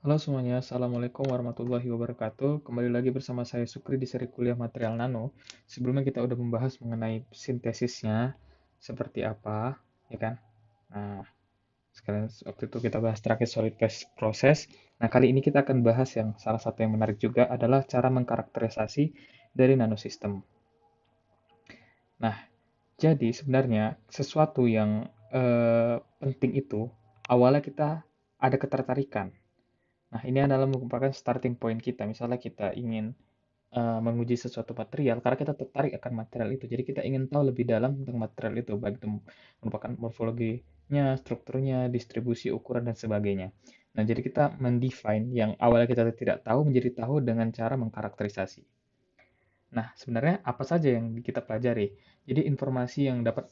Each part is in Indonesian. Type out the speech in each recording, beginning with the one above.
Halo semuanya, Assalamualaikum warahmatullahi wabarakatuh. Kembali lagi bersama saya Sukri di seri kuliah material nano. Sebelumnya kita udah membahas mengenai sintesisnya, seperti apa, ya kan? Nah, sekarang waktu itu kita bahas terakhir solid phase proses. Nah, kali ini kita akan bahas yang salah satu yang menarik juga adalah cara mengkarakterisasi dari nanosistem. Nah, jadi sebenarnya sesuatu yang penting itu awalnya kita ada ketertarikan. Nah, ini adalah merupakan starting point kita. Misalnya kita ingin menguji sesuatu material, karena kita tertarik akan material itu. Jadi kita ingin tahu lebih dalam tentang material itu, baik itu merupakan morfologinya, strukturnya, distribusi, ukuran, dan sebagainya. Nah, jadi kita mendefine yang awalnya kita tidak tahu menjadi tahu dengan cara mengkarakterisasi. Nah, sebenarnya apa saja yang kita pelajari? Jadi informasi yang dapat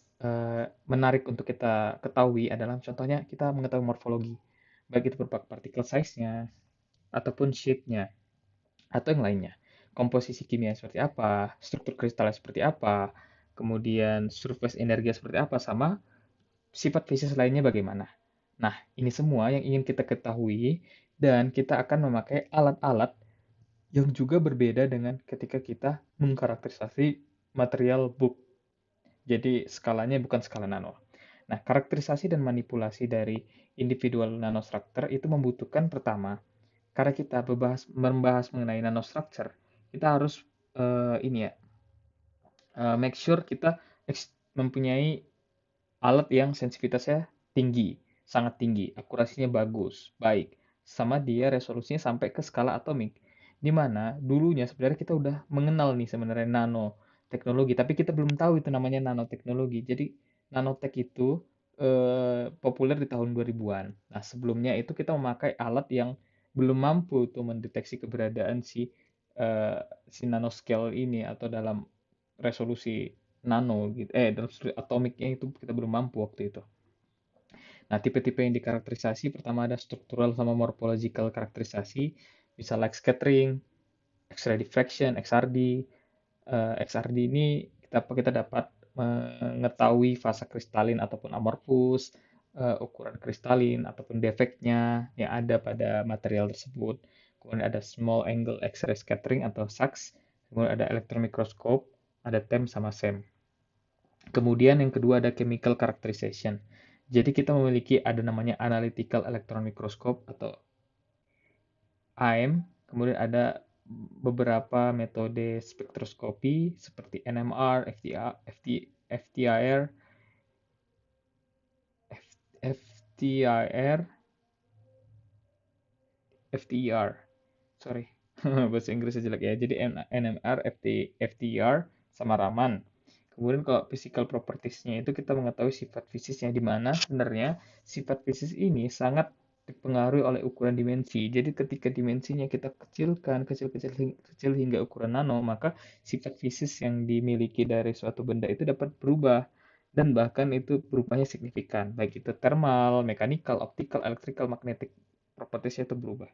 menarik untuk kita ketahui adalah contohnya kita mengetahui morfologi, baik itu berupa partikel size-nya, ataupun shape-nya, atau yang lainnya. Komposisi kimia seperti apa, struktur kristalnya seperti apa, kemudian surface energi seperti apa, sama sifat fisik lainnya bagaimana. Nah, ini semua yang ingin kita ketahui dan kita akan memakai alat-alat yang juga berbeda dengan ketika kita mengkarakterisasi material book. Jadi skalanya bukan skala nano. Nah, karakterisasi dan manipulasi dari individual nanostructure itu membutuhkan pertama, karena kita membahas mengenai nanostructure, kita harus ini ya, make sure kita mempunyai alat yang sensitivitasnya tinggi, sangat tinggi, akurasinya bagus, baik, sama dia resolusinya sampai ke skala atomik. Di mana dulunya sebenarnya kita udah mengenal nih sebenarnya nano teknologi, tapi kita belum tahu itu namanya nanoteknologi. Jadi nanotech itu populer di tahun 2000-an. Nah, sebelumnya itu kita memakai alat yang belum mampu tuh mendeteksi keberadaan eh, si nanoscale ini atau dalam resolusi nano gitu. Dalam resolusi atomiknya itu kita belum mampu waktu itu. Nah, tipe-tipe yang dikarakterisasi pertama ada struktural sama morphological karakterisasi, bisa light scattering, X-ray diffraction, XRD. XRD ini kita dapat mengetahui fase kristalin ataupun amorphous, ukuran kristalin ataupun defeknya yang ada pada material tersebut. Kemudian ada small angle X-ray scattering atau SAX. Kemudian ada electron microscope, ada TEM sama SEM. Kemudian yang kedua ada chemical characterization. Jadi kita memiliki ada namanya analytical electron microscope atau AM. Kemudian ada beberapa metode spektroskopi seperti NMR, FTIR, FTIR, FTER. Sorry, bahasa Inggrisnya jelek ya. Jadi NMR, FTER sama Raman. Kemudian kalau physical properties-nya itu kita mengetahui sifat fisiknya di mana sebenarnya sifat fisik ini sangat dipengaruhi oleh ukuran dimensi. Jadi ketika dimensinya kita kecilkan, kecil hingga ukuran nano, maka sifat fisik yang dimiliki dari suatu benda itu dapat berubah dan bahkan itu berubahnya signifikan, baik itu thermal, mechanical, optical, electrical, magnetic properties itu berubah.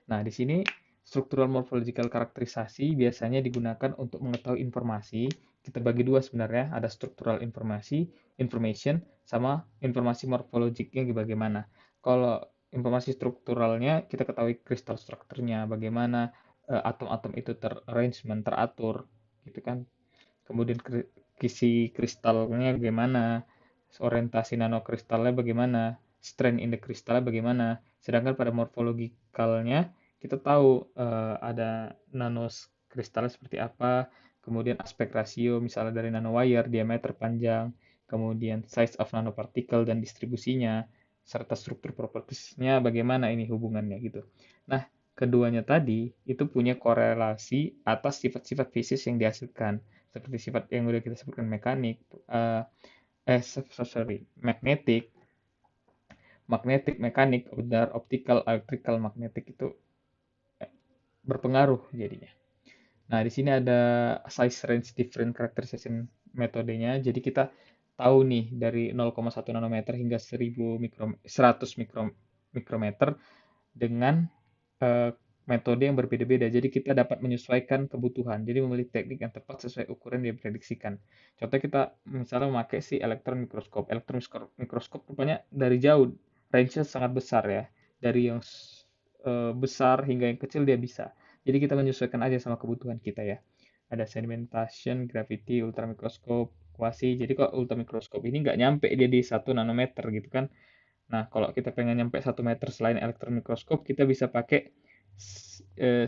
Nah, di sini struktural morphological karakterisasi biasanya digunakan untuk mengetahui informasi. Kita bagi dua sebenarnya, ada struktural information, sama informasi morfologiknya bagaimana. Kalau informasi strukturalnya, kita ketahui kristal strukturnya, bagaimana atom-atom itu terarrangement, teratur, gitu kan. Kemudian kisi kristalnya bagaimana, orientasi nanokristalnya bagaimana, strain in the kristalnya bagaimana. Sedangkan pada morfologikalnya kita tahu ada nanokristalnya seperti apa, kemudian aspek rasio misalnya dari nanowire, diameter panjang, kemudian size of nanoparticle dan distribusinya, serta struktur propertiesnya bagaimana ini hubungannya gitu. Nah, keduanya tadi itu punya korelasi atas sifat-sifat fisik yang dihasilkan seperti sifat yang udah kita sebutkan mekanik, magnetik, mekanik, benar, optical, electrical, magnetik itu berpengaruh jadinya. Nah, di sini ada size range different characterization metodenya. Jadi kita tahu nih dari 0,1 nanometer hingga 100 mikrometer dengan eh, metode yang berbeda-beda. Jadi kita dapat menyesuaikan kebutuhan. Jadi memilih teknik yang tepat sesuai ukuran yang diprediksikan. Contoh kita misalnya memakai si elektron mikroskop. Elektron mikroskop rupanya dari jauh range-nya sangat besar ya. dari yang besar hingga yang kecil dia bisa. Jadi kita menyesuaikan aja sama kebutuhan kita ya. Ada sedimentation, gravity, ultramikroskop, quasi. Jadi kok ultramikroskop ini nggak nyampe dia di 1 nanometer gitu kan. Nah, kalau kita pengen nyampe 1 meter selain elektron mikroskop, kita bisa pakai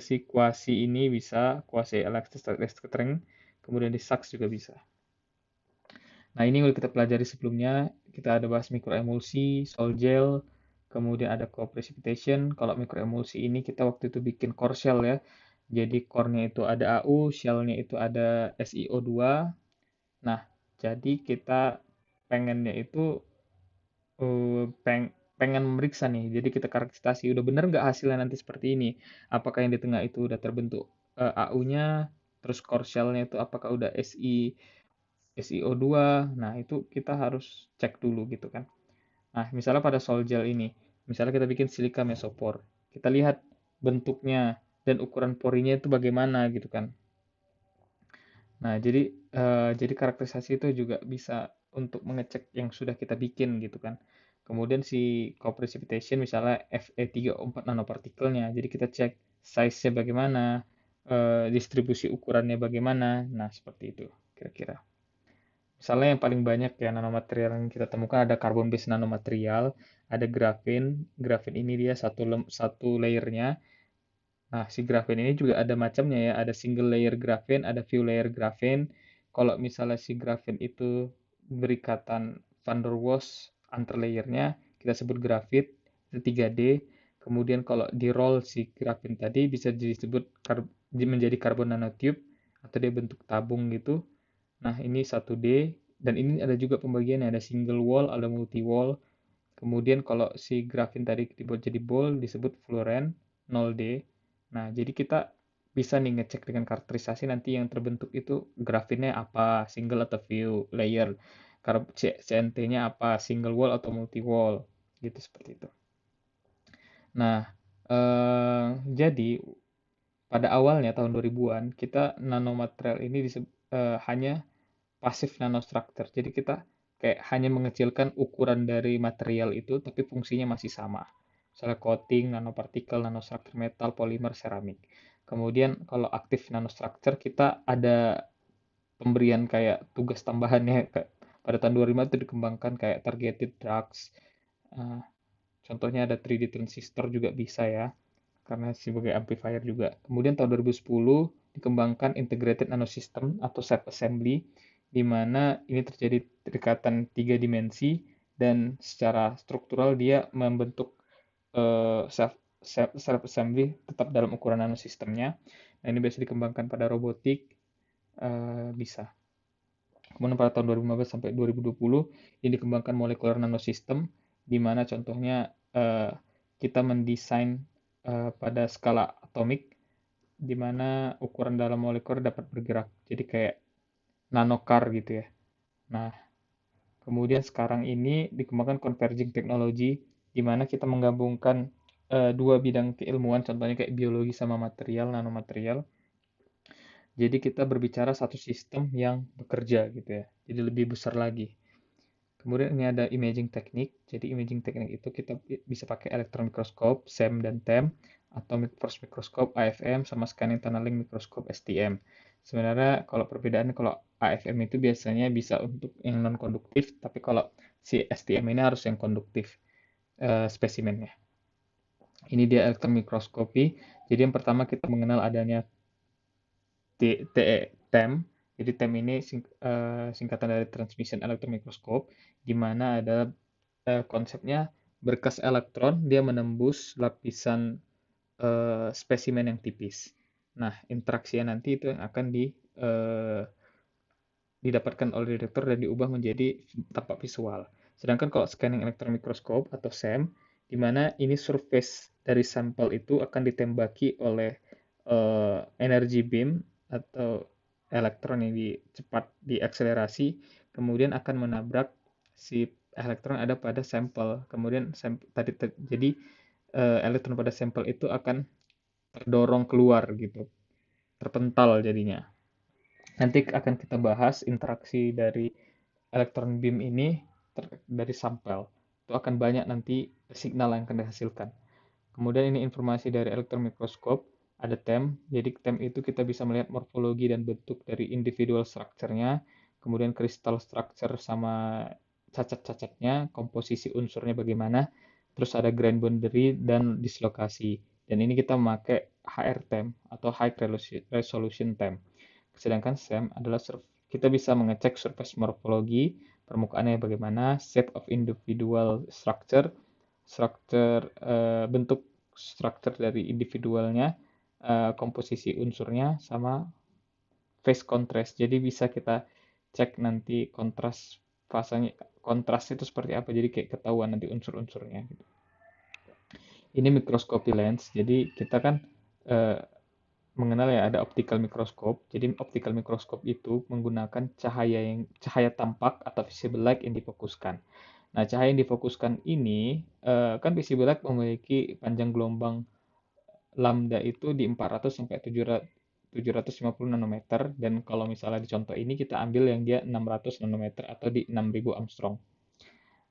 si quasi ini bisa, quasi electric string, kemudian di SAX juga bisa. Nah, ini udah kita pelajari sebelumnya, kita ada bahas mikroemulsi, sol gel, kemudian ada co-precipitation. Kalau mikroemulsi ini kita waktu itu bikin core shell ya. Jadi core-nya itu ada AU, shell-nya itu ada SiO2. Nah, jadi kita pengennya itu pengen memeriksa nih. Jadi kita karakterisasi udah bener nggak hasilnya nanti seperti ini. Apakah yang di tengah itu udah terbentuk AU-nya, terus core shell-nya itu apakah udah SiO2. Nah, itu kita harus cek dulu gitu kan. Nah, misalnya pada sol gel ini, misalnya kita bikin silika mesopor. Kita lihat bentuknya dan ukuran porinya itu bagaimana gitu kan. Nah, jadi karakterisasi itu juga bisa untuk mengecek yang sudah kita bikin gitu kan. Kemudian si co-precipitation misalnya Fe3O4 nanopartikelnya. Jadi kita cek size-nya bagaimana, distribusi ukurannya bagaimana. Nah, seperti itu kira-kira. Misalnya yang paling banyak ya nanomaterial yang kita temukan ada carbon based nanomaterial, ada grafin. Grafin ini dia satu layernya. Nah, si grafin ini juga ada macamnya ya, ada single layer grafin, ada few layer grafin. Kalau misalnya si grafin itu berikatan van der Waals antar layernya, kita sebut grafit, itu 3D. Kemudian kalau di roll si grafin tadi bisa disebut menjadi carbon nanotube, atau dia bentuk tabung gitu. Nah, ini 1D, dan ini ada juga pembagiannya, ada single wall, ada multi wall. Kemudian kalau si grafin tadi dibuat jadi ball disebut fluoren 0D. Nah, jadi kita bisa nih ngecek dengan karakterisasi nanti yang terbentuk itu grafinnya apa, single atau few layer. CNT-nya apa, single wall atau multi wall. Gitu seperti itu. Nah, jadi pada awalnya tahun 2000-an kita nanomaterial ini hanya pasif nanostructure. Jadi kita kayak hanya mengecilkan ukuran dari material itu, tapi fungsinya masih sama. Misalnya coating, nanopartikel, nanostructure metal, polimer, seramik. Kemudian kalau aktif nanostructure, kita ada pemberian kayak tugas tambahannya. Pada tahun 2005 itu dikembangkan kayak targeted drugs. Eh, Contohnya ada 3D transistor juga bisa ya, karena sebagai amplifier juga. Kemudian tahun 2010 dikembangkan integrated nanosystem atau set assembly, di mana ini terjadi dekatan 3 dimensi dan secara struktural dia membentuk self assembly tetap dalam ukuran nanosistemnya. Nah, ini biasa dikembangkan pada robotik, bisa. Kemudian pada tahun 2015 sampai 2020 ini dikembangkan molekular nanosystem, di mana contohnya kita mendesain pada skala atomik, di mana ukuran dalam molekul dapat bergerak. Jadi kayak nanokar gitu ya. Nah, kemudian sekarang ini dikembangkan converging technology, di mana kita menggabungkan dua bidang keilmuan, contohnya kayak biologi sama material, nanomaterial. Jadi kita berbicara satu sistem yang bekerja gitu ya. Jadi lebih besar lagi. Kemudian ini ada imaging teknik. Jadi imaging teknik itu kita bisa pakai elektron mikroskop, SEM dan TEM, atau force mikroskop, AFM, sama scanning tunneling mikroskop, STM. Sebenarnya kalau perbedaannya, kalau AFM itu biasanya bisa untuk yang non konduktif, tapi kalau si STM ini harus yang konduktif spesimennya. Ini dia elektron mikroskopi. Jadi yang pertama kita mengenal adanya TEM. Jadi TEM ini singkatan dari Transmission Electron Microscope, di mana ada konsepnya berkas elektron, dia menembus lapisan spesimen yang tipis. Nah, interaksinya nanti itu yang akan didapatkan oleh detektor dan diubah menjadi tampak visual. Sedangkan kalau scanning electron microscope atau SEM, di mana ini surface dari sampel itu akan ditembaki oleh energy beam atau elektron yang cepat diakselerasi, kemudian akan menabrak si elektron ada pada sampel. Kemudian jadi elektron pada sampel itu akan terdorong keluar gitu, terpental jadinya. Nanti akan kita bahas interaksi dari elektron beam ini dari sampel. Itu akan banyak nanti signal yang akan dihasilkan. Kemudian ini informasi dari elektron mikroskop, ada TEM. Jadi TEM itu kita bisa melihat morfologi dan bentuk dari individual structure-nya, kemudian crystal structure sama cacat-cacatnya, komposisi unsurnya bagaimana, terus ada grain boundary dan dislokasi. Dan ini kita memakai HRTEM atau High Resolution TEM. Sedangkan SEM adalah kita bisa mengecek surface morfologi, permukaannya bagaimana, shape of individual structure, bentuk struktur dari individualnya, komposisi unsurnya, sama phase contrast. Jadi bisa kita cek nanti kontras fasanya, kontras itu seperti apa. Jadi kayak ketahuan nanti unsur-unsurnya. Gitu. Ini mikroskopi lens. Jadi kita kan uh, mengenal ya ada optical microscope. Jadi optical microscope itu menggunakan cahaya tampak atau visible light yang difokuskan. Nah, cahaya yang difokuskan ini kan visible light memiliki panjang gelombang lambda itu di 400 sampai 750 nanometer, dan kalau misalnya di contoh ini kita ambil yang dia 600 nanometer atau di 6000 Armstrong.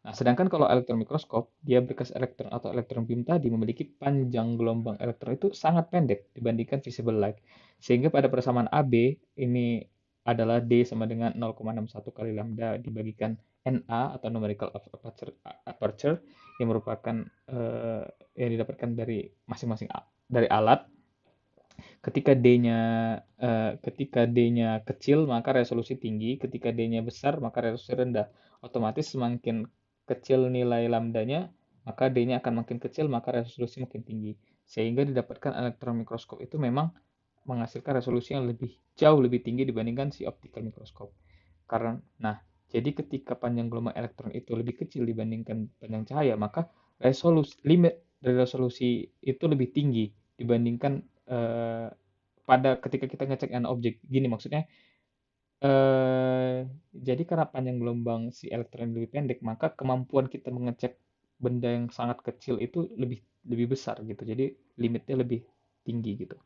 Nah, sedangkan kalau elektron mikroskop, dia berkas elektron atau elektron beam tadi memiliki panjang gelombang elektron itu sangat pendek dibandingkan visible light. Sehingga pada persamaan AB ini adalah D sama dengan 0,61 kali lambda dibagikan NA atau numerical aperture yang merupakan yang didapatkan dari masing-masing dari alat. Ketika D-nya kecil maka resolusi tinggi, ketika D-nya besar maka resolusi rendah. Otomatis semakin kecil nilai lambdanya, maka D-nya akan makin kecil, maka resolusi makin tinggi. Sehingga didapatkan elektron mikroskop itu memang menghasilkan resolusi yang jauh lebih tinggi dibandingkan si optical mikroskop. Nah, jadi ketika panjang gelombang elektron itu lebih kecil dibandingkan panjang cahaya, maka limit dari resolusi itu lebih tinggi dibandingkan pada ketika kita ngecek an objek. Gini maksudnya, jadi karena panjang gelombang si elektron lebih pendek, maka kemampuan kita mengecek benda yang sangat kecil itu lebih lebih besar gitu. Jadi limitnya lebih tinggi gitu.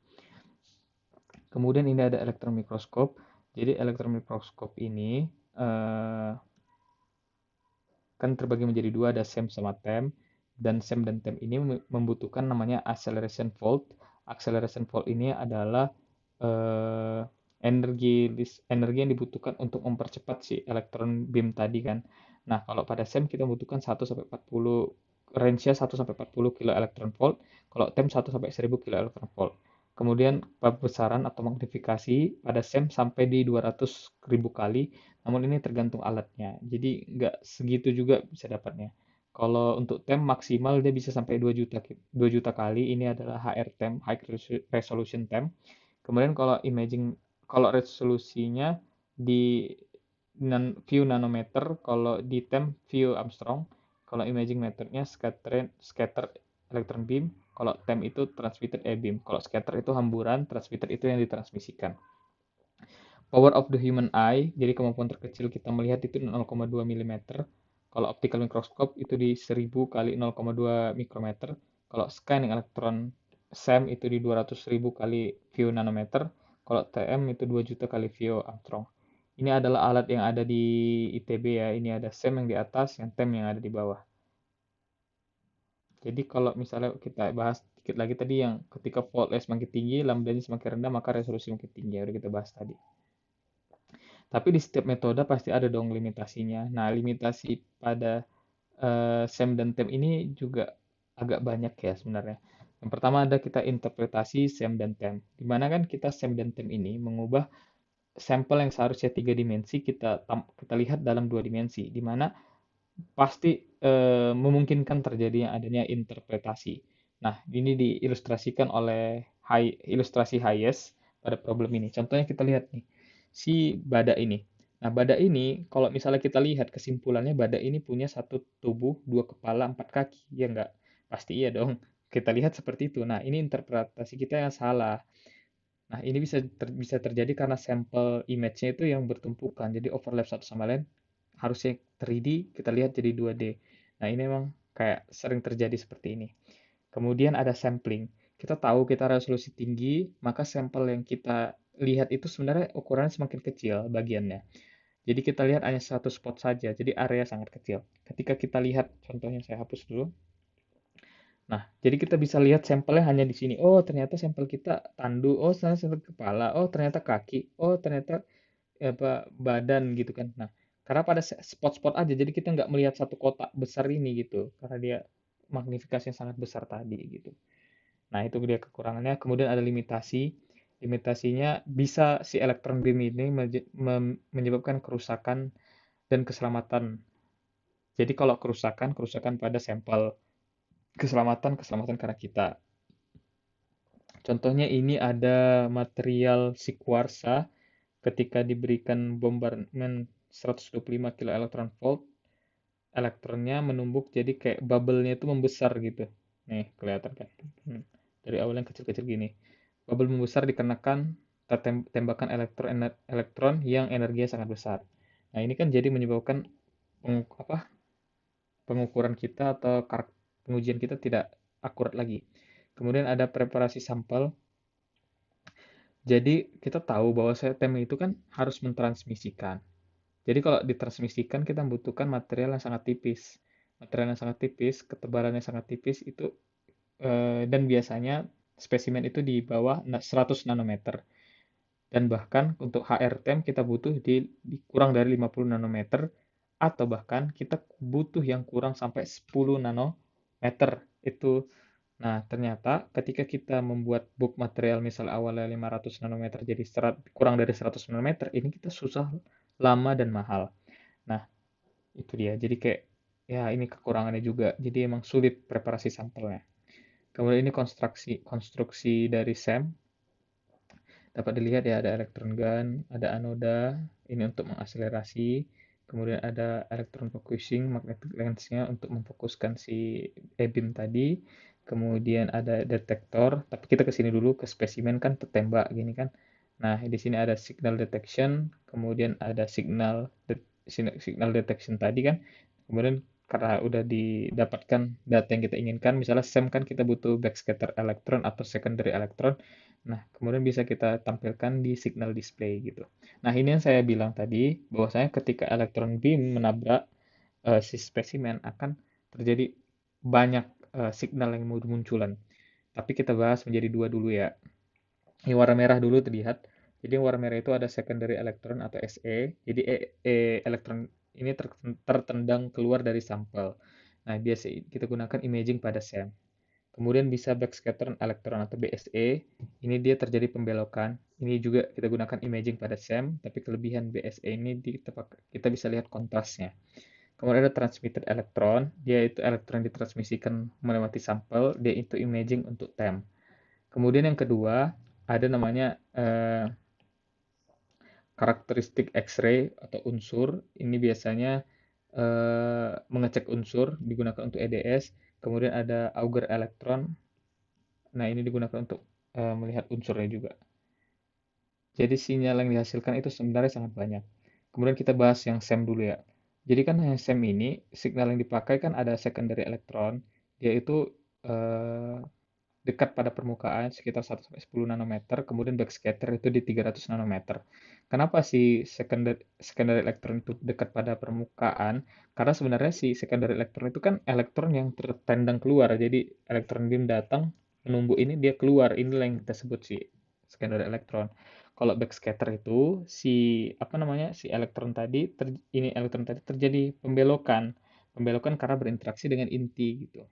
Kemudian ini ada elektron mikroskop. Jadi elektron mikroskop ini kan terbagi menjadi dua, ada SEM sama TEM. Dan SEM dan TEM ini membutuhkan namanya acceleration fold. Acceleration fold ini adalah energi yang dibutuhkan untuk mempercepat si elektron beam tadi kan. Nah, kalau pada SEM kita membutuhkan 1 sampai 40, range-nya 1 sampai 40 kilo electron volt, kalau TEM 1 sampai 1000 kilo electron volt. Kemudian besaran atau magnifikasi pada SEM sampai di 200.000 kali, namun ini tergantung alatnya. Jadi nggak segitu juga bisa dapatnya. Kalau untuk TEM maksimal dia bisa sampai 2 juta kali, ini adalah HRTEM, High Resolution TEM. Kemudian kalau resolusinya di few nanometer, kalau di TEM few Armstrong, kalau imaging meternya scatter electron beam, kalau TEM itu transmitted E-beam, kalau scatter itu hamburan, transmitted itu yang ditransmisikan. Power of the human eye, jadi kemampuan terkecil kita melihat itu 0,2 mm. Kalau optical microscope itu di 1000 kali 0,2 mikrometer. Kalau scanning elektron SEM itu di 200.000 kali few nanometer. Kalau TM itu 2 juta kali few Armstrong. Ini adalah alat yang ada di ITB ya. Ini ada SEM yang di atas, yang TEM yang ada di bawah. Jadi kalau misalnya kita bahas dikit lagi tadi yang ketika voltnya semakin tinggi, lambdanya semakin rendah, maka resolusi semakin tinggi. Ya udah kita bahas tadi. Tapi di setiap metode pasti ada dong limitasinya. Nah, limitasi pada SEM dan TEM ini juga agak banyak ya sebenarnya. Yang pertama ada kita interpretasi SEM dan TEM. Di mana kan kita SEM dan TEM ini mengubah sampel yang seharusnya 3 dimensi kita lihat dalam 2 dimensi. Di mana pasti memungkinkan terjadinya adanya interpretasi. Nah, ini diilustrasikan oleh ilustrasi Hayes pada problem ini. Contohnya kita lihat nih, si badak ini. Nah, badak ini, kalau misalnya kita lihat kesimpulannya, badak ini punya satu tubuh, dua kepala, empat kaki. Ya enggak? Pasti iya dong. Kita lihat seperti itu. Nah, ini interpretasi kita yang salah. Nah, ini bisa terjadi karena sampel image-nya itu yang bertumpukan. Jadi overlap satu sama lain. Harusnya 3D, kita lihat jadi 2D. Nah, ini memang kayak sering terjadi seperti ini. Kemudian ada sampling. Kita tahu kita resolusi tinggi, maka sampel yang kita lihat itu sebenarnya ukurannya semakin kecil bagiannya. Jadi kita lihat hanya satu spot saja, jadi area sangat kecil. Ketika kita lihat, contohnya saya hapus dulu. Nah, jadi kita bisa lihat sampelnya hanya di sini. Oh, ternyata sampel kita tandu. Oh, ternyata sampel kepala. Oh, ternyata kaki. Oh, ternyata apa badan gitu kan. Nah, karena pada spot-spot aja, jadi kita nggak melihat satu kotak besar ini gitu, karena dia magnifikasinya sangat besar tadi gitu. Nah, itu dia kekurangannya. Kemudian ada limitasi. Limitasinya bisa si elektron beam ini menyebabkan kerusakan dan keselamatan. Jadi kalau kerusakan, kerusakan pada sampel. Keselamatan, keselamatan karena kita. Contohnya ini ada material si kuarsa ketika diberikan bombardment 125 kilo elektron volt, elektronnya menumbuk jadi kayak bubble-nya itu membesar gitu. Nih, kelihatan kan? Dari awal yang kecil-kecil gini. Bubble membesar dikarenakan tembakan elektron yang energinya sangat besar. Nah, ini kan jadi menyebabkan pengukuran kita atau pengujian kita tidak akurat lagi. Kemudian ada preparasi sampel. Jadi kita tahu bahwa tem itu kan harus mentransmisikan. Jadi kalau ditransmisikan kita membutuhkan material yang sangat tipis. Material yang sangat tipis, ketebalannya sangat tipis itu dan biasanya spesimen itu di bawah 100 nanometer. Dan bahkan untuk HRTM kita butuh di kurang dari 50 nanometer atau bahkan kita butuh yang kurang sampai 10 nanometer. Itu nah, ternyata ketika kita membuat book material misal awalnya 500 nanometer jadi kurang dari 100 nanometer, ini kita susah, lama dan mahal. Nah, itu dia. Jadi kayak ya ini kekurangannya juga. Jadi emang sulit preparasi sampelnya. Kemudian ini konstruksi konstruksi dari SEM. Dapat dilihat ya ada elektron gun, ada anoda, ini untuk mengakselerasi. Kemudian ada elektron focusing magnetic lensnya untuk memfokuskan si e-beam tadi. Kemudian ada detektor, tapi kita ke sini dulu ke spesimen kan tertembak gini kan. Nah, di sini ada signal detection, kemudian ada signal detection tadi kan. Kemudian karena udah didapatkan data yang kita inginkan, misalnya SEM kan kita butuh backscatter elektron atau secondary elektron. Nah, kemudian bisa kita tampilkan di signal display gitu. Nah, ini yang saya bilang tadi, bahwasanya ketika elektron beam menabrak si spesimen akan terjadi banyak signal yang munculan. Tapi kita bahas menjadi dua dulu ya. Yang warna merah dulu terlihat. Jadi yang warna merah itu ada secondary electron atau SE. Jadi elektron ini tertendang keluar dari sampel. Nah, biasa kita gunakan imaging pada SEM. Kemudian bisa backscatter elektron atau BSE. Ini dia terjadi pembelokan. Ini juga kita gunakan imaging pada SEM, tapi kelebihan BSE ini kita bisa lihat kontrasnya. Kemudian ada transmitted elektron, dia itu elektron ditransmisikan melewati sampel, dia itu imaging untuk TEM. Kemudian yang kedua, ada namanya karakteristik X-ray atau unsur. Ini biasanya mengecek unsur, digunakan untuk EDS. Kemudian ada auger elektron. Nah, ini digunakan untuk melihat unsurnya juga. Jadi sinyal yang dihasilkan itu sebenarnya sangat banyak. Kemudian kita bahas yang SEM dulu ya. Jadi kan yang SEM ini, signal yang dipakai kan ada secondary elektron, yaitu eh, dekat pada permukaan sekitar 1-10 nanometer, kemudian backscatter itu di 300 nanometer. Kenapa si secondary elektron itu dekat pada permukaan? Karena sebenarnya si secondary elektron itu kan elektron yang tertendang keluar. Jadi elektron beam datang, menumbuk ini dia keluar. Inilah yang kita sebut si secondary elektron. Kalau backscatter itu si apa namanya si elektron tadi ini elektron tadi terjadi pembelokan, pembelokan karena berinteraksi dengan inti gitu.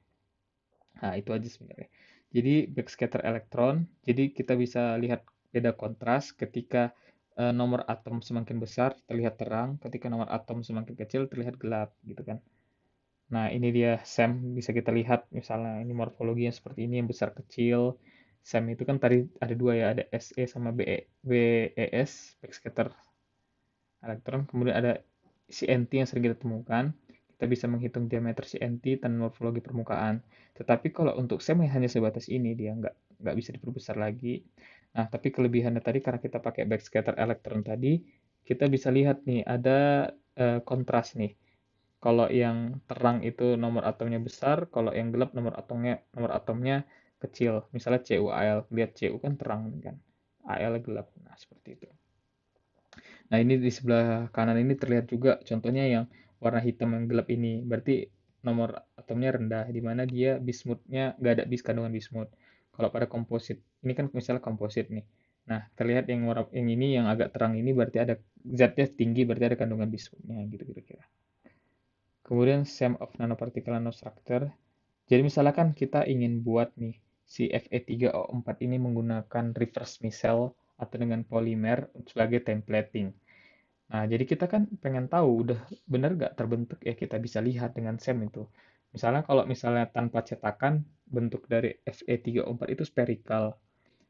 Nah, itu aja sebenarnya. Jadi backscatter elektron, jadi kita bisa lihat beda kontras ketika nomor atom semakin besar terlihat terang, ketika nomor atom semakin kecil terlihat gelap gitu kan. Nah, ini dia SEM bisa kita lihat misalnya ini morfologinya seperti ini yang besar kecil. SEM itu kan tadi ada dua ya, ada SE sama BES, backscatter elektron. Kemudian ada CNT yang sering kita temukan. Kita bisa menghitung diameter CNT dan morfologi permukaan. Tetapi kalau untuk SEM hanya sebatas ini, dia nggak bisa diperbesar lagi. Nah, tapi kelebihannya tadi karena kita pakai backscatter elektron tadi, kita bisa lihat nih ada kontras nih. Kalau yang terang itu nomor atomnya besar, kalau yang gelap nomor atomnya kecil. Misalnya CuAl, lihat Cu kan terang kan, Al gelap. Nah, seperti itu. Nah, ini di sebelah kanan ini terlihat juga contohnya yang warna hitam yang gelap ini. Berarti nomor atomnya rendah, di mana dia bismutnya nggak ada kandungan bismut. Kalau pada komposit, ini kan misalnya komposit nih. Nah, terlihat yang warna yang ini yang agak terang ini berarti ada zatnya tinggi, berarti ada kandungan bismutnya gitu kira-kira. Kemudian SEM of nanoparticle nanostructure. Jadi misalkan kita ingin buat nih si Fe3O4 ini menggunakan reverse micelle atau dengan polimer sebagai templating. Nah, jadi kita kan pengen tahu udah bener nggak terbentuk ya, kita bisa lihat dengan SEM itu. Misalnya kalau misalnya tanpa cetakan, bentuk dari Fe3O4 itu spherical.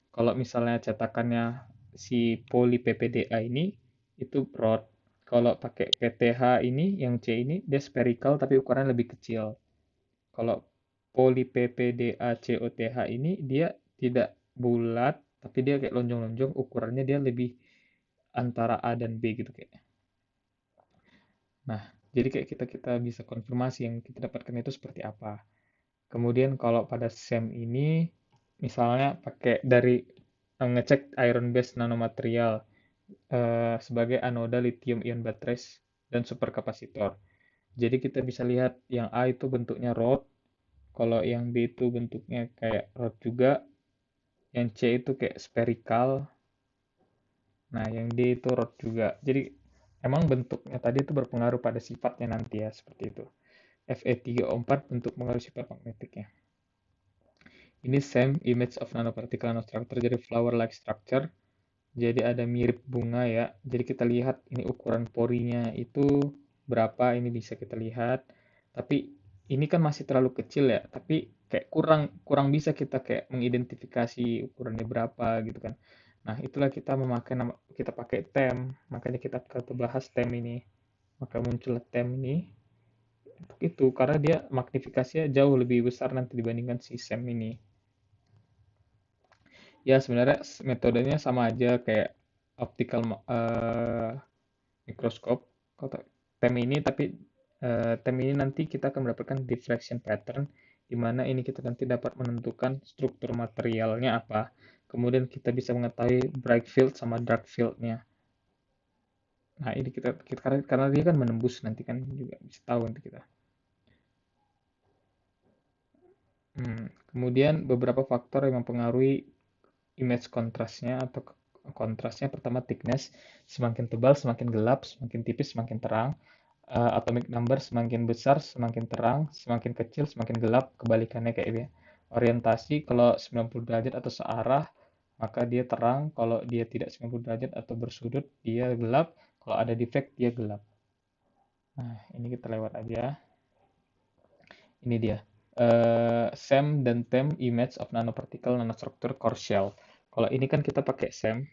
Kalau misalnya cetakannya si poli PPDA ini, itu rod. Kalau pakai PTH ini, yang C ini, dia spherical tapi ukurannya lebih kecil. Kalau poli PPDA COTH ini, dia tidak bulat, tapi dia kayak lonjong-lonjong, ukurannya dia lebih antara A dan B gitu kayak. Nah, jadi kayak kita bisa konfirmasi yang kita dapatkan itu seperti apa. Kemudian kalau pada SEM ini, misalnya pakai dari ngecek iron based nanomaterial sebagai anoda lithium ion batteries dan superkapasitor. Jadi kita bisa lihat yang A itu bentuknya rod, kalau yang B itu bentuknya kayak rod juga, yang C itu kayak spherical, nah yang D itu rod juga. Jadi emang bentuknya tadi itu berpengaruh pada sifatnya nanti ya, seperti itu. Fe3O4 bentuk pengaruh sifat magnetiknya. Ini same image of nanoparticle nanostructure, jadi flower-like structure. Jadi ada mirip bunga ya. Jadi kita lihat ini ukuran porinya itu berapa, ini bisa kita lihat. Tapi ini kan masih terlalu kecil ya, tapi kayak kurang kurang bisa kita kayak mengidentifikasi ukurannya berapa gitu kan. Nah, itulah kita memakai kita pakai TEM. Makanya kita bahas TEM ini. Maka muncul TEM ini untuk itu karena dia magnifikasinya jauh lebih besar nanti dibandingkan si SEM ini. Ya, sebenarnya metodenya sama aja kayak optical mikroskop kotak tem ini, tapi tem ini nanti kita akan mendapatkan diffraction pattern, di mana ini kita nanti dapat menentukan struktur materialnya apa, kemudian kita bisa mengetahui bright field sama dark fieldnya. Nah, ini kita karena dia kan menembus nanti kan juga bisa tahu nanti kita. Kemudian beberapa faktor yang mempengaruhi image kontrasnya atau kontrasnya. Pertama, thickness, semakin tebal semakin gelap, semakin tipis semakin terang. Atomic number, semakin besar semakin terang, semakin kecil semakin gelap, kebalikannya kayak ini. Orientasi, kalau 90 derajat atau searah maka dia terang, kalau dia tidak 90 derajat atau bersudut dia gelap, kalau ada defect dia gelap. Nah, ini kita lewat aja. Ini dia. SEM dan TEM, Image of Nanoparticle Nanostructure Core Shell. Kalau ini kan kita pakai SEM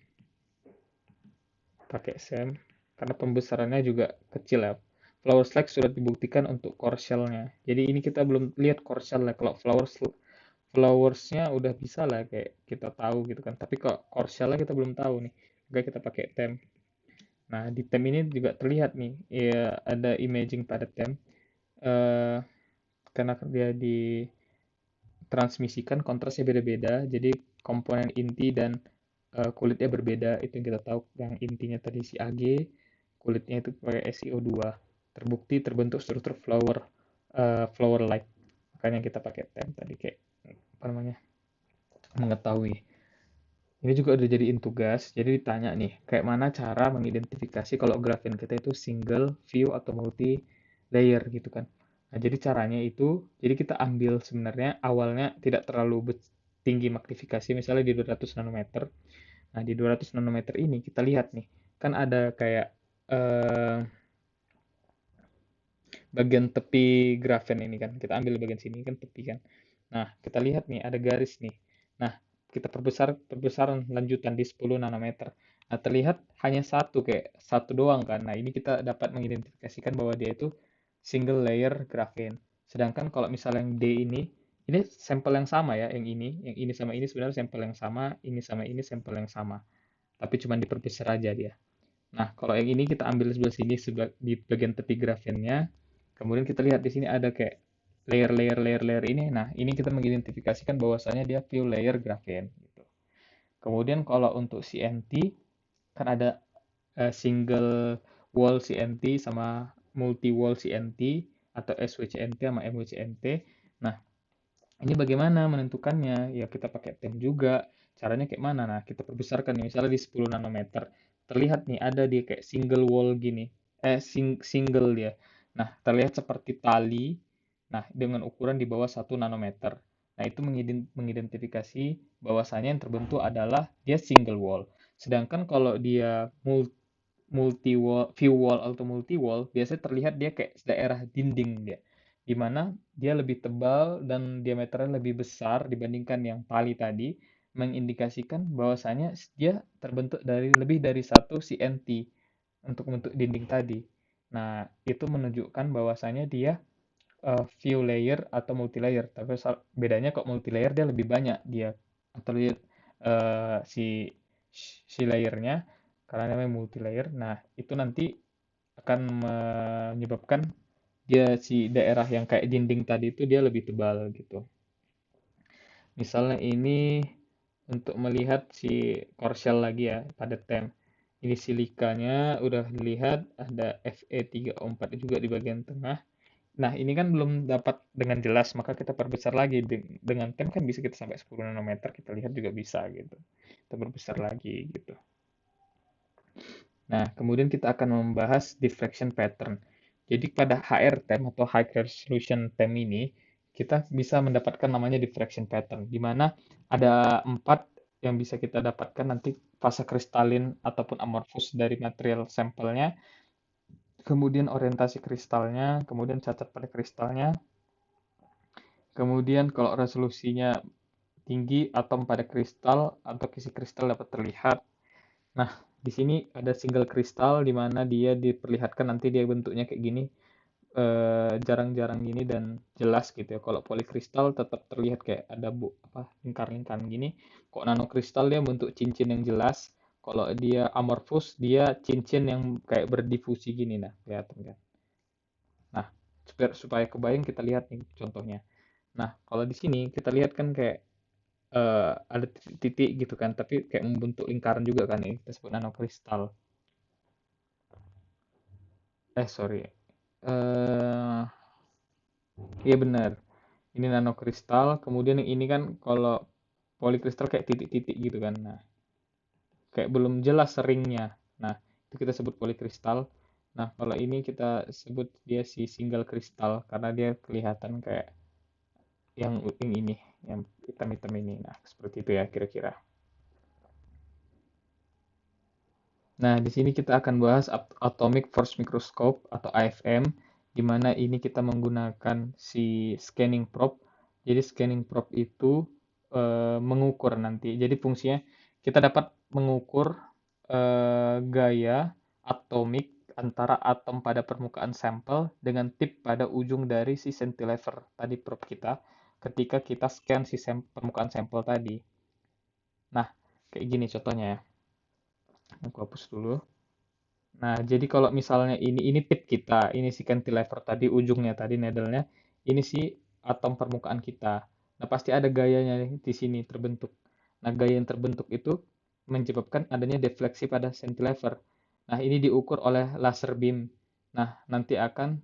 karena pembesarannya juga kecil ya. Flower Slack sudah dibuktikan untuk core shell-nya. Jadi ini kita belum lihat core shell-nya. Kalau flowersnya udah bisa lah kayak kita tahu gitu kan. Tapi kok core shell-nya kita belum tahu nih. Maka kita pakai TEM. Nah, di TEM ini juga terlihat nih, ya ada imaging pada TEM. Eh, karena dia ditransmisikan kontrasnya beda-beda, jadi komponen inti dan kulitnya berbeda. Itu yang kita tahu, yang intinya tadi si Ag, kulitnya itu pakai SiO2. Terbukti terbentuk struktur flower like. Makanya kita pakai TEM tadi kayak apa namanya? Mengetahui. Ini juga udah jadiin tugas. Jadi ditanya nih, kayak mana cara mengidentifikasi kalau grafen kita itu single view atau multi layer gitu kan. Nah, jadi caranya itu, jadi kita ambil sebenarnya awalnya tidak terlalu tinggi magnifikasi, misalnya di 200 nanometer. Nah, di 200 nanometer ini kita lihat nih, kan ada kayak eh, bagian tepi grafen ini kan. Kita ambil bagian sini kan tepi kan. Nah, kita lihat nih ada garis nih. Nah, kita perbesaran lanjutan di 10 nanometer. Nah, terlihat hanya satu kayak satu doang kan. Nah, ini kita dapat mengidentifikasikan bahwa dia itu single layer grafen. Sedangkan kalau misalnya yang D ini sampel yang sama ya, yang ini sama ini sebenarnya sampel yang sama, ini sama ini sampel yang sama. Tapi cuma diperbesar aja dia. Nah, kalau yang ini kita ambil sebelah sini di bagian tepi grafennya. Kemudian kita lihat di sini ada kayak layer ini. Nah, ini kita mengidentifikasikan bahwasanya dia few layer grafen gitu. Kemudian kalau untuk CNT kan ada single wall CNT sama multi wall CNT. atau SWCNT sama MWCNT. Nah, ini bagaimana menentukannya? Ya kita pakai tem juga. Caranya kayak mana? Nah, kita perbesarkan nih, misalnya di 10 nanometer. Terlihat nih ada dia kayak single wall gini. Single dia. Nah, terlihat seperti tali. Nah, dengan ukuran di bawah 1 nanometer. Nah, itu mengidentifikasi bahwasanya yang terbentuk adalah dia single wall. Sedangkan kalau dia multi wall, view wall atau multi wall, biasanya terlihat dia kayak daerah dinding dia, di mana dia lebih tebal dan diameternya lebih besar dibandingkan yang tali tadi, mengindikasikan bahwasanya dia terbentuk dari lebih dari 1 cm untuk bentuk dinding tadi. Nah, itu menunjukkan bahwasanya dia view layer atau multi layer. Tapi bedanya kok multi layer dia lebih banyak dia atau lihat si layernya karena namanya multi layer. Nah, itu nanti akan menyebabkan dia si daerah yang kayak dinding tadi itu dia lebih tebal gitu. Misalnya ini untuk melihat si korsel lagi ya pada tem. Ini silikanya udah dilihat ada Fe3O4 juga di bagian tengah. Nah, ini kan belum dapat dengan jelas, maka kita perbesar lagi. Dengan tem kan bisa kita sampai 10 nanometer, kita lihat juga bisa gitu. Kita perbesar lagi gitu. Nah, kemudian kita akan membahas diffraction pattern. Jadi pada HR tem atau high resolution tem ini, kita bisa mendapatkan namanya diffraction pattern, di mana ada 4 yang bisa kita dapatkan nanti fase kristalin ataupun amorphous dari material sampelnya, kemudian orientasi kristalnya, kemudian cacat pada kristalnya, kemudian kalau resolusinya tinggi atom pada kristal atau kisi kristal dapat terlihat. Nah, di sini ada single kristal di mana dia diperlihatkan nanti dia bentuknya kayak gini, jarang-jarang gini dan jelas gitu ya. Kalau polikristal tetap terlihat kayak ada lingkar-lingkar gini. Kok nanokristal dia bentuk cincin yang jelas. Kalau dia amorphous dia cincin yang kayak berdifusi gini, nah kelihatan kan. Nah, supaya kebayang kita lihat nih contohnya. Nah, kalau di sini kita lihat kan kayak ada titik-titik gitu kan, tapi kayak membentuk lingkaran juga kan, ini kita sebut nanokristal. Sorry. eh Iya benar. Ini nanokristal, kemudian yang ini kan kalau polikristal kayak titik-titik gitu kan. Nah, kayak belum jelas ringnya. Nah, itu kita sebut polikristal. Nah, kalau ini kita sebut dia si single kristal karena dia kelihatan kayak yang ini, yang hitam-hitam ini. Nah, seperti itu ya kira-kira. Nah, di sini kita akan bahas Atomic Force Microscope atau AFM, di mana ini kita menggunakan si scanning probe. Jadi scanning probe itu mengukur nanti. Jadi fungsinya kita dapat mengukur gaya atomik antara atom pada permukaan sampel dengan tip pada ujung dari si cantilever tadi probe kita ketika kita scan si permukaan sampel tadi. Nah, kayak gini contohnya ya. Aku hapus dulu. Nah, jadi kalau misalnya ini tip kita, ini si cantilever tadi, ujungnya tadi needle-nya, ini si atom permukaan kita. Nah, pasti ada gayanya di sini terbentuk. Nah, gaya yang terbentuk itu menyebabkan adanya defleksi pada cantilever. Nah, ini diukur oleh laser beam. Nah, nanti akan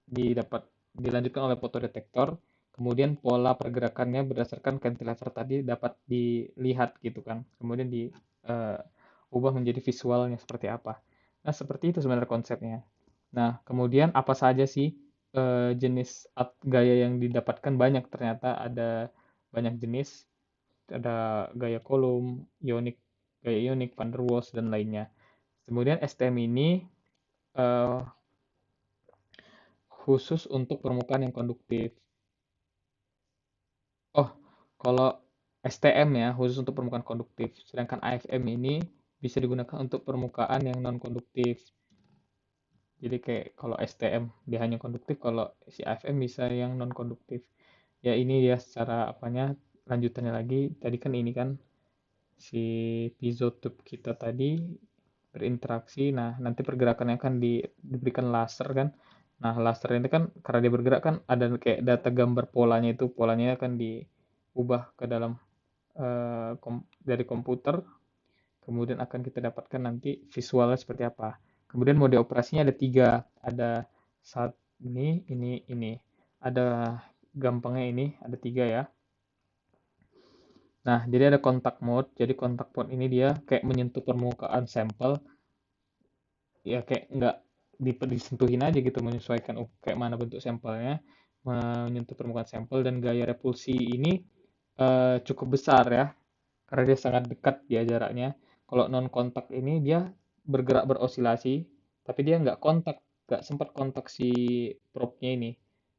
didapat dilanjutkan oleh fotodetektor. Kemudian pola pergerakannya berdasarkan cantilever tadi dapat dilihat gitu kan. Kemudian ubah menjadi visualnya seperti apa. Nah, seperti itu sebenarnya konsepnya. Nah, kemudian apa saja sih jenis gaya yang didapatkan? Banyak, ternyata ada banyak jenis. Ada gaya kolom, gaya ionik, van der Waals, dan lainnya. Kemudian STM ini eh, khusus untuk permukaan yang konduktif. Oh, kalau STM ya, khusus untuk permukaan konduktif. Sedangkan AFM ini bisa digunakan untuk permukaan yang non-konduktif. Jadi kayak kalau STM dia hanya konduktif, kalau si AFM bisa yang non-konduktif. Ya ini ya secara apanya, lanjutannya lagi. Tadi kan ini kan si piezo tube kita tadi berinteraksi. Nah, nanti pergerakannya akan diberikan laser kan. Nah, laser ini kan karena dia bergerak kan ada kayak data gambar polanya, itu polanya akan diubah ke dalam dari komputer, kemudian akan kita dapatkan nanti visualnya seperti apa. Kemudian mode operasinya ada 3. Ada saat ini. Ada gampangnya ini, ada 3 ya. Nah, jadi ada kontak mode. Jadi kontak mode ini dia kayak menyentuh permukaan sampel, ya kayak nggak disentuhin aja gitu, menyesuaikan kayak mana bentuk sampelnya, menyentuh permukaan sampel, dan gaya repulsi ini cukup besar ya, karena dia sangat dekat dia jaraknya. Kalau non kontak ini dia bergerak berosilasi, tapi dia nggak sempat kontak si probe-nya ini.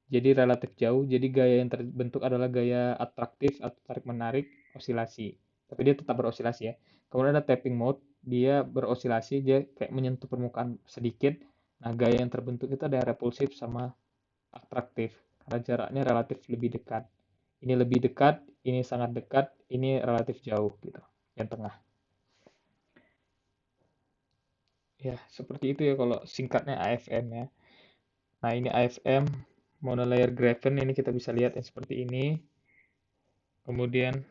Jadi relatif jauh, jadi gaya yang terbentuk adalah gaya atraktif atau tarik menarik osilasi. Tapi dia tetap berosilasi ya. Kemudian ada tapping mode, dia berosilasi, dia kayak menyentuh permukaan sedikit. Nah, gaya yang terbentuk itu ada repulsif sama atraktif, karena jaraknya relatif lebih dekat. Ini lebih dekat, ini sangat dekat, ini relatif jauh gitu, yang tengah. Ya, seperti itu ya kalau singkatnya AFM ya. Nah, ini AFM, monolayer graphene, ini kita bisa lihat yang seperti ini. Kemudian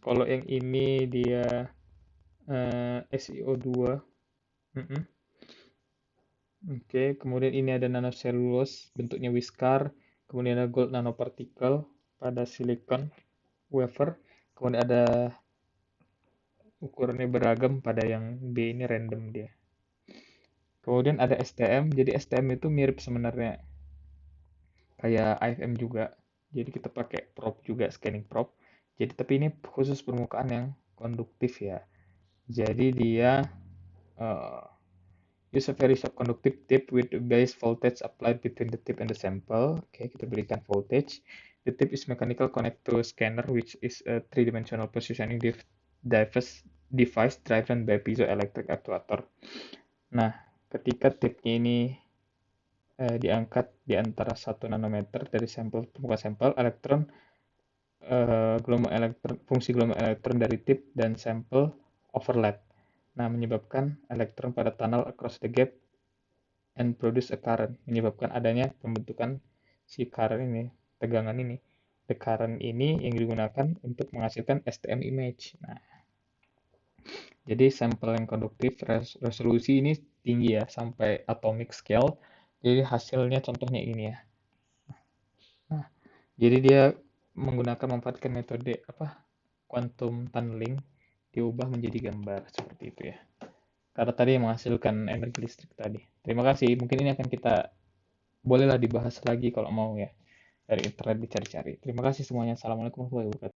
kalau yang ini dia SiO2. Mm-mm. Oke, kemudian ini ada nanocellulose, bentuknya Whiskar. Kemudian ada gold nanoparticle pada silicon wafer. Kemudian ada ukurannya beragam, pada yang B ini random dia. Kemudian ada STM, jadi STM itu mirip sebenarnya kayak AFM juga. Jadi kita pakai probe juga, scanning probe. Jadi tapi ini khusus permukaan yang konduktif ya. Jadi dia uh, use a very soft conductive tip with a base voltage applied between the tip and the sample. Oke, kita berikan voltage. The tip is mechanical connect to a scanner, which is a three-dimensional positioning device driven by piezoelectric actuator. Nah, ketika tipnya ini diangkat di antara 1 nanometer dari sampel permukaan sampel, fungsi gelombang elektron dari tip dan sampel overlap. Nah, menyebabkan elektron pada tunnel across the gap and produce a current, menyebabkan adanya pembentukan si current ini, tegangan ini. The current ini yang digunakan untuk menghasilkan STM image. Nah, jadi sampel yang konduktif, resolusi ini tinggi ya, sampai atomic scale. Jadi hasilnya contohnya ini ya. Nah, jadi dia memanfaatkan metode quantum tunneling, diubah menjadi gambar seperti itu ya. Karena tadi yang menghasilkan energi listrik tadi. Terima kasih. Mungkin ini akan kita bolehlah dibahas lagi kalau mau ya. Dari internet dicari-cari. Terima kasih semuanya. Assalamualaikum warahmatullahi wabarakatuh.